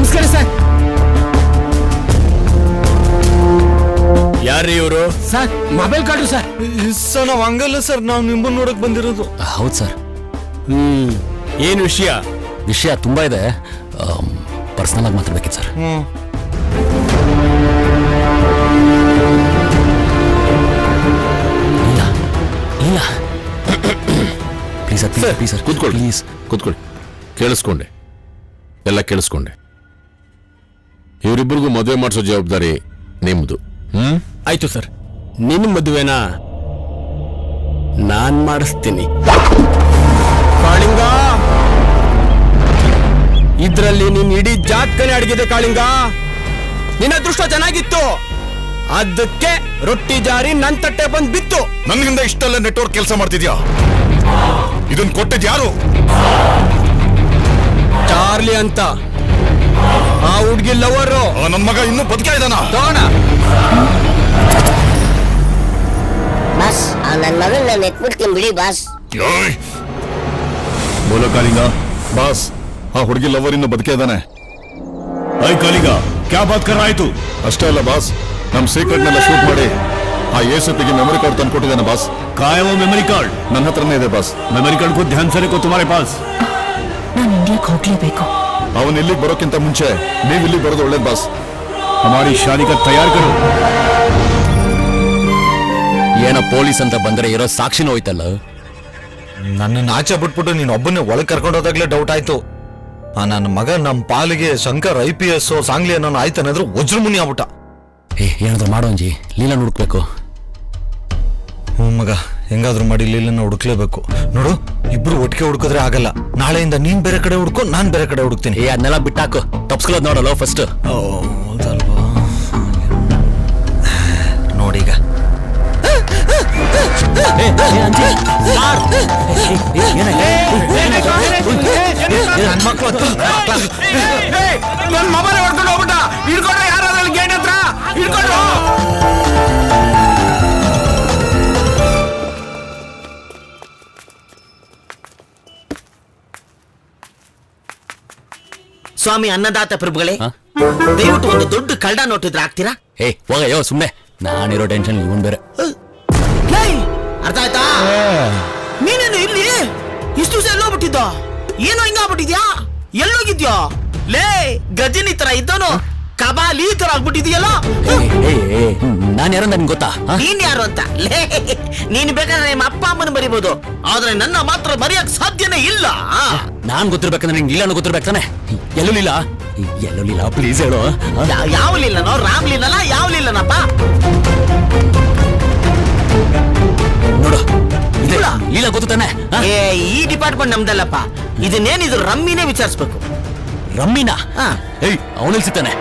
ನಮಸ್ಕಾರ ಸರ್. ಯಾರ್ರೀ ಇವರು? Sir mobile card sir. Sir ನಾವ್ ಹಂಗಲ್ಲ ಸರ್, ನಾವು ನಿಮ್ಮನ್ನ ನೋಡಕ್ ಬಂದಿರೋದು. ಹೌದು ಸರ್. ಏನ್ ವಿಷಯ? ವಿಷಯ ತುಂಬಾ ಇದೆ, ಪರ್ಸನಲ್ ಆಗಿ ಮಾತಾಡ್ಬೇಕಿತ್ತು ಸರ್. ಇಲ್ಲ ಇಲ್ಲ ಪ್ಲೀಸ್ ಸರ್, ಪ್ಲೀಸ್ ಸರ್, ಕೂತ್ಕೊಳ್ಳಿ, ಪ್ಲೀಸ್ ಕೂತ್ಕೊಳ್ಳಿ. ಕೇಳಿಸ್ಕೊಂಡೆ, ಎಲ್ಲ ಕೇಳಿಸ್ಕೊಂಡೆ. ಇವರಿಬ್ಬರಿಗೂ ಮದುವೆ ಮಾಡಿಸೋ ಜವಾಬ್ದಾರಿ ನಿಮ್ದು. ಆಯ್ತು ಸರ್, ನಿನ್ನ ಮದುವೆನ ನಾನ್ ಮಾಡಿಸ್ತೀನಿ. ಕಾಳಿಂಗ, ಇದ್ರಲ್ಲಿ ನಿನ್ ಇಡೀ ಜಾತ್ಕನೆ ಅಡಗಿದೆ ಕಾಳಿಂಗ. ನಿನ್ನ ಅದೃಷ್ಟ ಚೆನ್ನಾಗಿತ್ತು, ಅದಕ್ಕೆ ರೊಟ್ಟಿ ಜಾರಿ ನನ್ ತಟ್ಟೆ ಬಂದ್ ಬಿತ್ತು. ನನ್ನಿಂದ ಇಷ್ಟೆಲ್ಲ ನೆಟ್ವರ್ಕ್ ಕೆಲಸ ಮಾಡ್ತಿದ್ಯಾ? ಇದನ್ ಕೊಟ್ಟಿದ್ ಯಾರು? ಚಾರ್ಲಿ ಅಂತ, ಆ ಹುಡ್ಗಿ ಲವರು. ನನ್ ಮಗ ಇನ್ನೂ ಬದುಕೇ ಇದ್ದಾನ? ತಗೋಣ. ಬಾಸ್, ನನ್ನ ಮಗನ್ ನಾನು ಎತ್ಬಿಡ್ತೀನಿ ಬಿಡಿ ಬಾಸ್. ಬೋಲೋ ಕಾಲಿಂಗ. ಬಾಸ್, ಆ ಹುಡುಗಿ ಲವರ್ ಇನ್ನು ಬದುಕೇ ಇದ್ದಾನೆ. ಐ ಕಾಲಿಂಗ, ಕ್ಯಾ ಬಾತ್ ಕರ್ ಆಯ್ತು? ಅಷ್ಟೇ ಅಲ್ಲ ಬಾಸ್, ನಮ್ ಸೀಕ್ರೆಟ್ ನೆಲ್ಲ ಶೂಟ್ ಮಾಡಿ ಆ ಎಸಿಪಿಗೆ ಮೆಮೊರಿ ಕಾರ್ಡ್ ತಂದು ಕೊಟ್ಟಿದ್ದಾನೆ ಬಾಸ್. ಕಾಯೋ ಮೆಮೊರಿ ಕಾರ್ಡ್? ನನ್ನ ಹತ್ರನೇ ಇದೆ ಬಾಸ್. ಮೆಮೊರಿ ಕಾರ್ಡ್ ಕೋ ಧ್ಯಾನ್ ಸೆ ರಖೋ ತುಮಾರೆ ಪಾಸ್. ನಾನು ಇಂಡಿಯಾಕ್ಕೆ ಹೋಗ್ಲೇಬೇಕು. ಅವನ್ ಇಲ್ಲಿಗೆ ಬರೋಕ್ಕಿಂತ ಮುಂಚೆ ನೀವ್ ಇಲ್ಲಿಗೆ ಬರೋದು ಒಳ್ಳೇದು ಬಾಸ್. ಹಮಾರಿ ಶಾದಿ ಕಾ ತಯಾರ್ ಕರೋ. ಏನೋ ಪೊಲೀಸ್ ಅಂತ ಬಂದ್ರೆ ಇರೋ ಸಾಕ್ಷಿನೂ ಹೋಯ್ತಲ್ಲ. ನನ್ನ ಆಚೆ ಬಿಟ್ಬಿಟ್ಟು ನೀನ್ ಒಬ್ಬನೇ ಒಳಗೆ ಕರ್ಕೊಂಡು ಹೋದಾಗ್ಲೇ ಡೌಟ್ ಆಯ್ತು. ನನ್ನ ಮಗ ನಮ್ ಪಾಲಿಗೆ ಶಂಕರ್ IPS ಸಾಂಗ್ಲಿ ಅನ್ನೋ ಆಯ್ತಾನಾದ್ರೂ ವಜ್ರಮುನಿ ಆಗ್ಬಿಟ್ಟ. ಏನಾದ್ರು ಮಾಡೋ ಅಂಜಿ, ಲೀಲಾ ಹುಡುಕ್ಬೇಕು. ಮಗ, ಹೆಂಗಾದ್ರೂ ಮಾಡಿ ಲೀಲನ್ನ ಹುಡುಕ್ಲೇಬೇಕು. ನೋಡು, ಇಬ್ರು ಒಟ್ಟಿಗೆ ಹುಡುಕಿದ್ರೆ ಆಗಲ್ಲ. ನಾಳೆಯಿಂದ ನೀನ್ ಬೇರೆ ಕಡೆ ಹುಡ್ಕೊ, ನಾನ್ ಬೇರೆ ಕಡೆ ಹುಡುಕ್ತೀನಿ. ಅದನ್ನೆಲ್ಲ ಬಿಟ್ಟಾಕು, ತಪ್ಸ್ಕೊಳ್ಳೋದು ನೋಡಲ್ಲ ಫಸ್ಟ್. ಹೌದಲ್ವಾ? ನೋಡೀಗ ನನ್ ಮಕ್ಳು ನನ್ ಮೊಬೈಲ್ ಹೊಡ್ಕೊಂಡು ಹೋಗ್ಬಿಟ್ಟ. ಹಿಡ್ಕೊಂಡ್ರೆ ಯಾರಾದ್ರೂ ಗೇಟ್ ಹತ್ರ ಹಿಡ್ಕೊಂಡು. ಸ್ವಾಮಿ ಅನ್ನದಾತ ಪ್ರಭುಗಳೇ, ದಯವಿಟ್ಟು ಒಂದು ದೊಡ್ಡ ಕಳ್ಳ ನೋಟಿದ್ರೆ ಆಗ್ತೀರಾ? ಹೋಗಯ್ಯೋ ಸುಮ್ನೆ, ನಾನಿರೋ ಟೆನ್ಷನ್ ಇವನ್ ಬೇರೆ. ಅರ್ಥ ಆಯ್ತಾ? ನೀನೇನು ಇಲ್ಲಿ ಇಷ್ಟು ದಿವಸ ಎಲ್ಲೋಗ್ಬಿಟ್ಟಿದ್ದ? ಏನೋ ಹಿಂಗಾಗ್ಬಿಟ್ಟಿದ್ಯಾ? ಎಲ್ಲೋಗಿದ್ಯಾ? ಲೇ, ಗಜನಿ ತರ ಇದ್ದವನು ಕಬಾಲಿ ತರ ಆಗ್ಬಿಟ್ಟಿದ್ಯಲ್ಲ. ನಾನ್ ಯಾರೋ ನನ್ಗೆ ಗೊತ್ತಾ? ನೀನ್ ಯಾರು ಅಂತ? ಲೇ, ನೀನ್ ಬೇಕಾದ್ರೆ ನಿಮ್ಮ ಅಪ್ಪ ಅಮ್ಮನ ಬರಿಬಹುದು, ಆದ್ರೆ ನನ್ನ ಮಾತ್ರ ಬರೆಯಕ್ ಸಾಧ್ಯನೇ ಇಲ್ಲ. ನಾನ್ ಗೊತ್ತಿರ್ಬೇಕಂದ್ರೆ ನಿಂಗೆ ಲೀಲಾನು ಗೊತ್ತಿರ್ಬೇಕು ತಾನೆ? ಎಲ್ಲೂ ಲೀಲಾ, ಎಲ್ಲೂ ಲೀಲಾ, ಪ್ಲೀಸ್ ಹೇಳು. ಯಾವ ಲೀಲನೋ? ರಾಮ್ ಲೀಲನ? ಯಾವ ಲೀಲನಪ್ಪ? ನೋಡು, ಲೀಲಾ ಗೊತ್ತು ತಾನೆ? ಈ ಡಿಪಾರ್ಟ್ಮೆಂಟ್ ನಮ್ದಲ್ಲಪ್ಪ. ಇದನ್ನೇನಿದ್ರು ರಮ್ಮಿನೇ ವಿಚಾರಿಸ್ಬೇಕು. ರಮ್ಮಿನಾ? ಅವನಲ್ಲಿ ಸಿಗ್ತಾನೆ.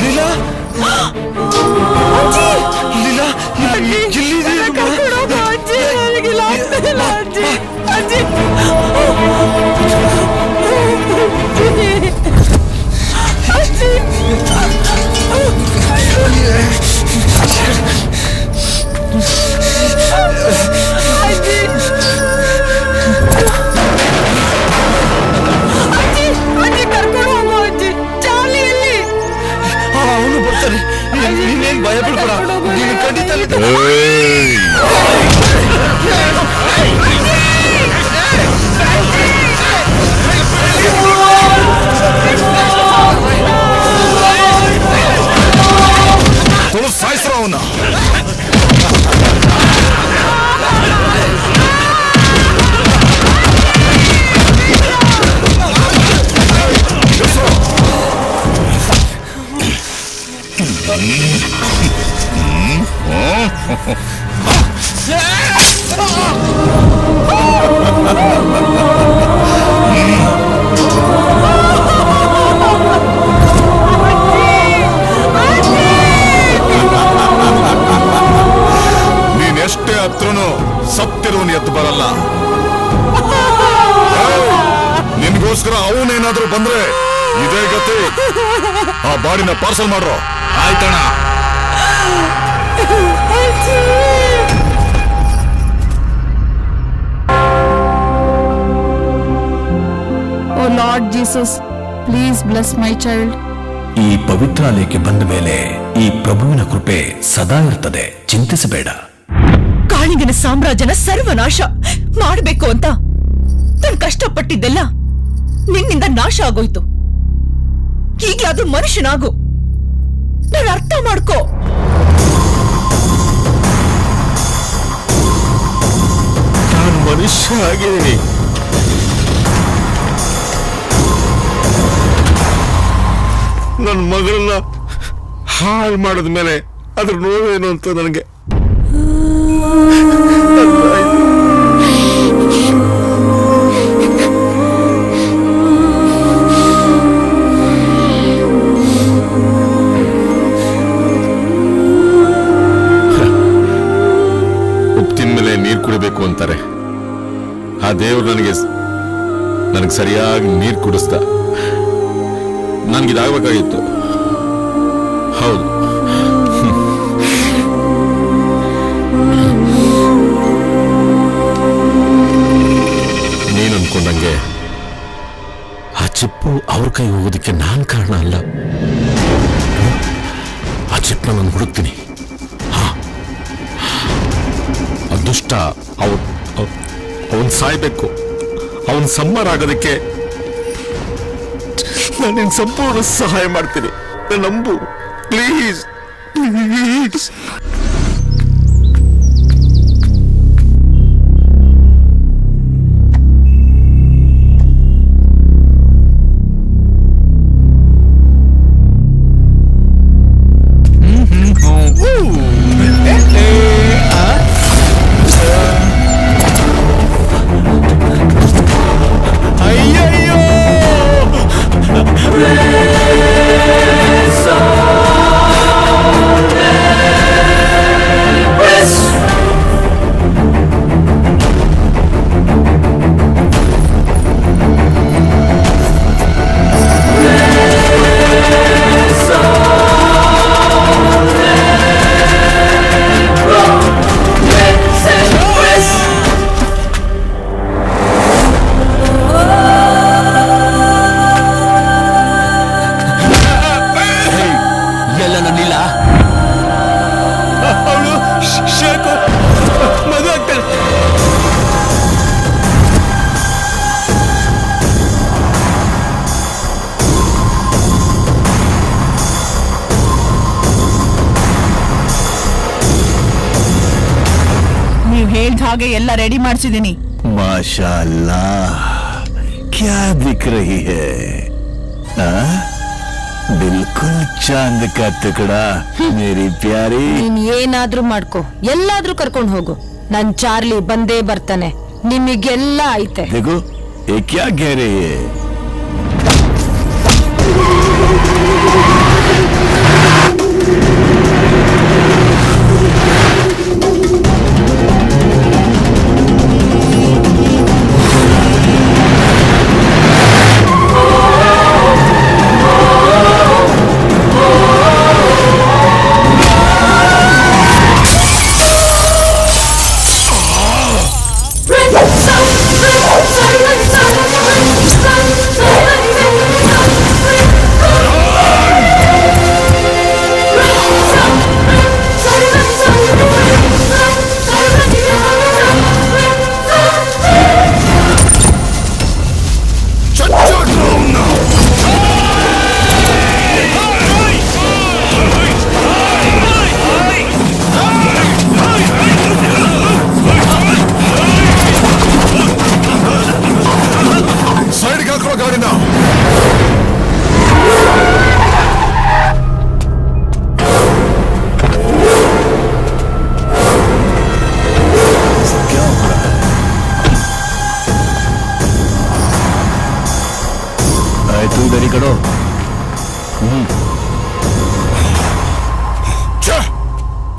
ಲೀಲಾ, ಲೀಲಾ, ಅವನು ಬರ್ತಾನೆ. ನೀನೇನ್ ಭಯ ಬಿಡ್ಬೇಡ, ನೀನು ಖಂಡಿತ ಸಾಯಿಸ್ರ ಅವನ್ನ. ನೀನೆಷ್ಟೇ ಹತ್ರನು ಸತ್ತಿರೋನು ಎದ್ದು ಬರಲ್ಲ. ನನಗೋಸ್ಕರ ಅವನೇನಾದ್ರೂ ಬಂದ್ರೆ ಇದೇ ಗತಿ. ಆ ಬಾಡಿನ ಪಾರ್ಸಲ್ ಮಾಡ್ರೋ. ಆಯ್ತಣ್ಣ. Oh Lord Jesus, please bless my child. ಈ ಪವಿತ್ರಾಲಯಕ್ಕೆ ಬಂದ ಮೇಲೆ ಈ ಪ್ರಭುವಿನ ಕೃಪೆ ಸದಾ ಇರ್ತದೆ, ಚಿಂತಿಸಬೇಡ. ಕಾಳಿಂಗನ ಸಾಮ್ರಾಜ್ಯನ ಸರ್ವನಾಶ ಮಾಡಬೇಕು ಅಂತ ನಾನು ಕಷ್ಟಪಟ್ಟಿದ್ದೆಲ್ಲ ನಿನ್ನಿಂದ ನಾಶ ಆಗೋಯ್ತು. ಈಗ್ಲಾದ್ರೂ ಮನುಷ್ಯನಾಗು, ನಾನು ಅರ್ಥ ಮಾಡ್ಕೋ. ನಾನು ಮನುಷ್ಯ ಆಗಿದ್ದೀನಿ. ನನ್ನ ಮಗಳನ್ನ ಹಾಳು ಮಾಡಿದ್ಮೇಲೆ ಅದ್ರ ನೋವೇನು ಅಂತ ನನಗೆ ಉಪ್ಪು ತಿಂದ್ಮೇಲೆ ನೀರು ಕುಡಿಬೇಕು ಅಂತಾರೆ. ಆ ದೇವ್ರು ನನಗೆ ಸರಿಯಾಗಿ ನೀರು ಕುಡಿಸ್ದ. ನನಗಿದಾಗಬೇಕಾಗಿತ್ತು. ಹೌದು, ನೀನು ಅನ್ಕೊಂಡಂಗೆ ಆ ಚಿಪ್ಪು ಅವ್ರ ಕೈ ಹೋಗೋದಕ್ಕೆ ನಾನ್ ಕಾರಣ ಅಲ್ಲ. ಆ ಚಿಪ್ಪನ ನಾನು ಹುಡುಕ್ತೀನಿ. ಅದೃಷ್ಟ ಅವನ್ ಸಾಯ್ಬೇಕು, ಅವನ್ ಸಂಹಾರ ಆಗೋದಕ್ಕೆ ನಾನು ನಿನ್ ಸಂಪೂರ್ಣ ಸಹಾಯ ಮಾಡ್ತೀನಿ. ನಂಬು ಪ್ಲೀಸ್, ಪ್ಲೀಸ್. ನೀವ್ ಹೇಳ್ದ ಹಾಗೆ ಎಲ್ಲ ರೆಡಿ ಮಾಡ್ಸಿದೀನಿ. माशाअल्लाह, क्या दिख रही है? बिल्कुल चांद का टुकड़ा मेरी प्यारी. ನೀನ್ ಏನಾದ್ರೂ ಮಾಡ್ಕೋ, ಎಲ್ಲಾದ್ರೂ ಕರ್ಕೊಂಡು ಹೋಗು, ನನ್ ಚಾರ್ಲಿ ಬಂದೇ ಬರ್ತಾನೆ. ನಿಮಗೆಲ್ಲ ಐತೆ. देखो ये क्या कह रही है?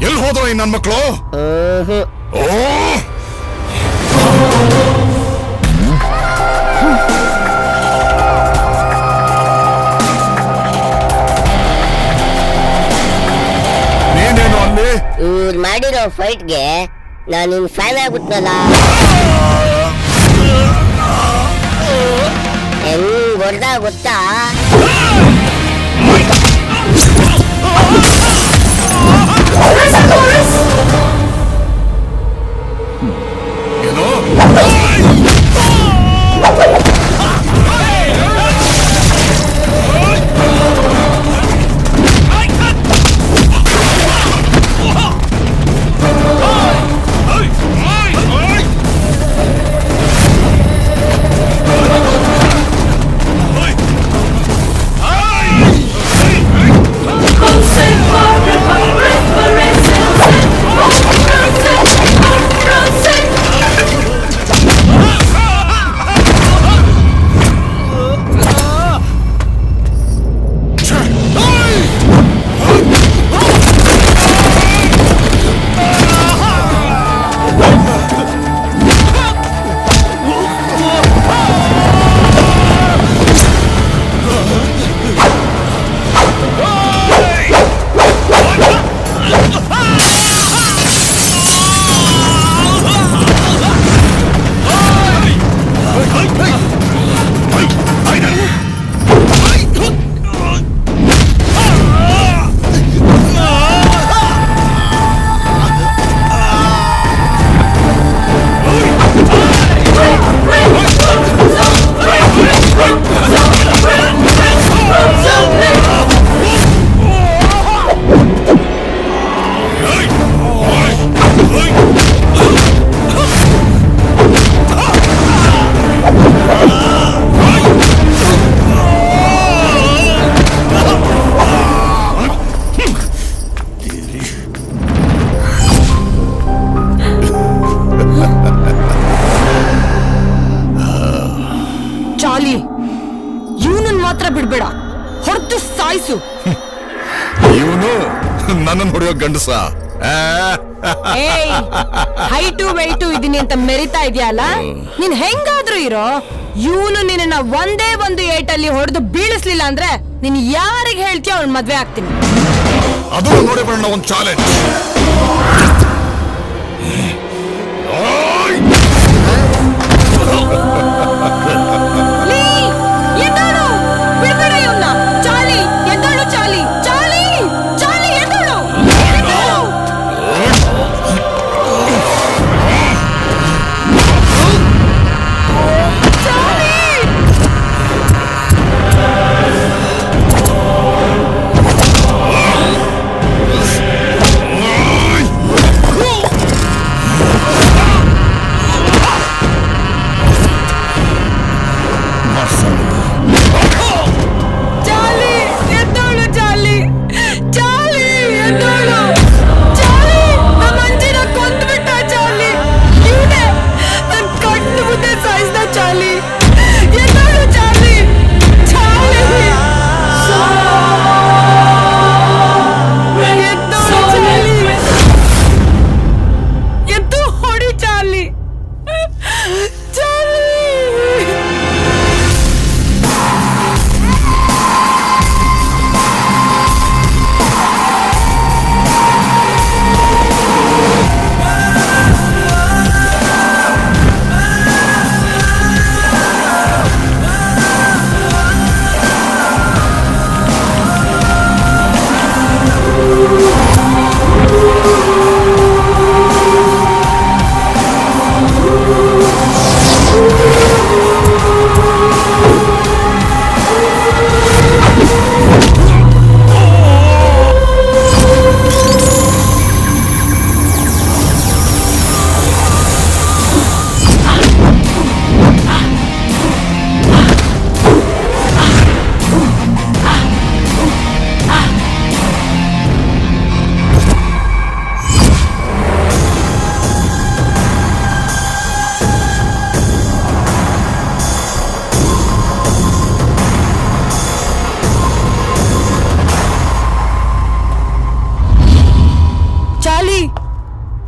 ಎಲ್ಲಿ ಹೋದ್ರು ಈ ನನ್ನ ಮಕ್ಕಳು? ಆಡ್ತಿರೋ ಫೈಟ್ಗೆ ನಾನು ನಿನ್ ಫ್ಯಾನ್ ಆಗ್ಬಿಟ್ನಲ್ಲ. ಹೆಂಗ್ ಹೊಡ್ದ ಗೊತ್ತಾ? ಚಾಲಿ, ಇವನನ್ನ ಮಾತ್ರ ಬಿಡ್ಬೇಡ, ಹೊರತು ಸಾಯಿಸು. ಇವನು ನನ್ನನ್ನು ಹೊಡೆಯೋ ಗಂಡಸ. ಏಯ್, ಹೈಟು ವೈಟು ಇದೀನಿ ಅಂತ ಮೆರಿತಾ ಇದೆಯಲ್ಲ, ನೀನ್ ಹೆಂಗಾದ್ರೂ ಇರೋ. ಇವನು ನಿನ್ನ ಒಂದೇ ಒಂದು ಏಟಲ್ಲಿ ಹೊಡೆದು ಬೀಳಿಸ್ಲಿಲ್ಲ ಅಂದ್ರೆ ನೀನ್ ಯಾರಿಗೆ ಹೇಳ್ತೀಯ ಅವ್ನ ಮದ್ವೆ ಆಗ್ತೀನಿ. ಅದು ನೋಡಿ ಬರೋಣ ಒಂದು ಚಾಲೆಂಜ್.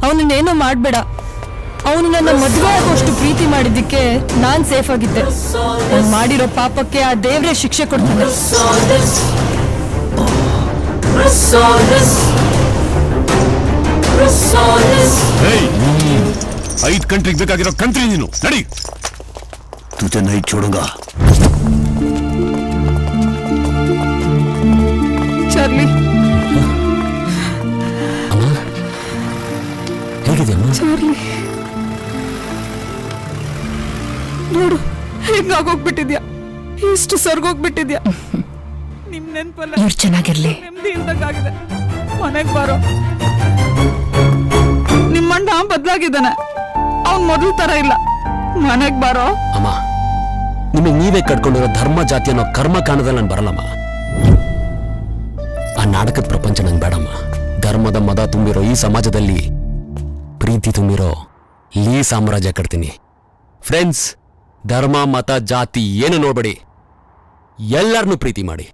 ಅವನನ್ನೇನೋ ಮಾಡ್ಬೇಡ. ಅವನು ನನ್ನ ಮದುವೆ ಆಗೋಷ್ಟು ಪ್ರೀತಿ ಮಾಡಿದ್ದಕ್ಕೆ ನಾನ್ ಸೇಫ್ ಆಗಿದ್ದೆ. ಅವ್ನು ಮಾಡಿರೋ ಪಾಪಕ್ಕೆ ಆ ದೇವ್ರೇ ಶಿಕ್ಷೆ ಕೊಡ್ತಾನೆ. 5 ಕಂಟ್ರಿಗೆ ಬೇಕಾಗಿರೋ ಕಂತ್ರಿ ನೀನು ನಡಿ ತುಜೆ ನೈ ಚೋಡುಂಗ ಚಾರ್ಲಿ ಹೇಗಿದೆಯಮ್ಮ? ಚಾರ್ಲಿ ನೋಡು ಹೆಂಗಾಗೋಗ್ಬಿಟ್ಟಿದ್ಯಾ, ಇಷ್ಟು ಸರ್ಗೋಗ್ಬಿಟ್ಟಿದ್ಯಾ. ನಿಮ್ ನೆನ್ಪಲ್ಲ ಇವ್ರು ಚೆನ್ನಾಗಿರ್ಲಿ. ನೆಮ್ಮದಿ ಇಲ್ದಂಗಾಗಿದೆ. ಮನೆಗ್ ಬಾರೋ. ನಿಮ್ಮಣ್ಣ ಬದ್ಲಾಗಿದ್ದಾನೆ, ಅವ್ನ್ ಮೊದಲು ತರ ಇಲ್ಲ. ಮನೆಗ್ ಬಾರೋ. ಅಮ್ಮ, ನಿಮಗೆ ನೀವೇ ಕಟ್ಕೊಂಡಿರೋ ಧರ್ಮ ಜಾತಿ ಅನ್ನೋ ಕರ್ಮ ಕಾಣದಲ್ಲಿ ನಾನು ಬರಲ್ಲಮ್ಮ. ಆ ನಾಟಕದ ಪ್ರಪಂಚ ನಂಗೆ ಬೇಡಮ್ಮ. ಧರ್ಮದ ಮದ ತುಂಬಿರೋ ಈ ಸಮಾಜದಲ್ಲಿ ಪ್ರೀತಿ ತುಂಬಿರೋ ಈ ಸಾಮ್ರಾಜ್ಯ ಕಟ್ತೀನಿ. ಫ್ರೆಂಡ್ಸ್, ಧರ್ಮ ಮತ ಜಾತಿ ಏನು ನೋಡ್ಬೇಡಿ, ಎಲ್ಲರನ್ನೂ ಪ್ರೀತಿ ಮಾಡಿ.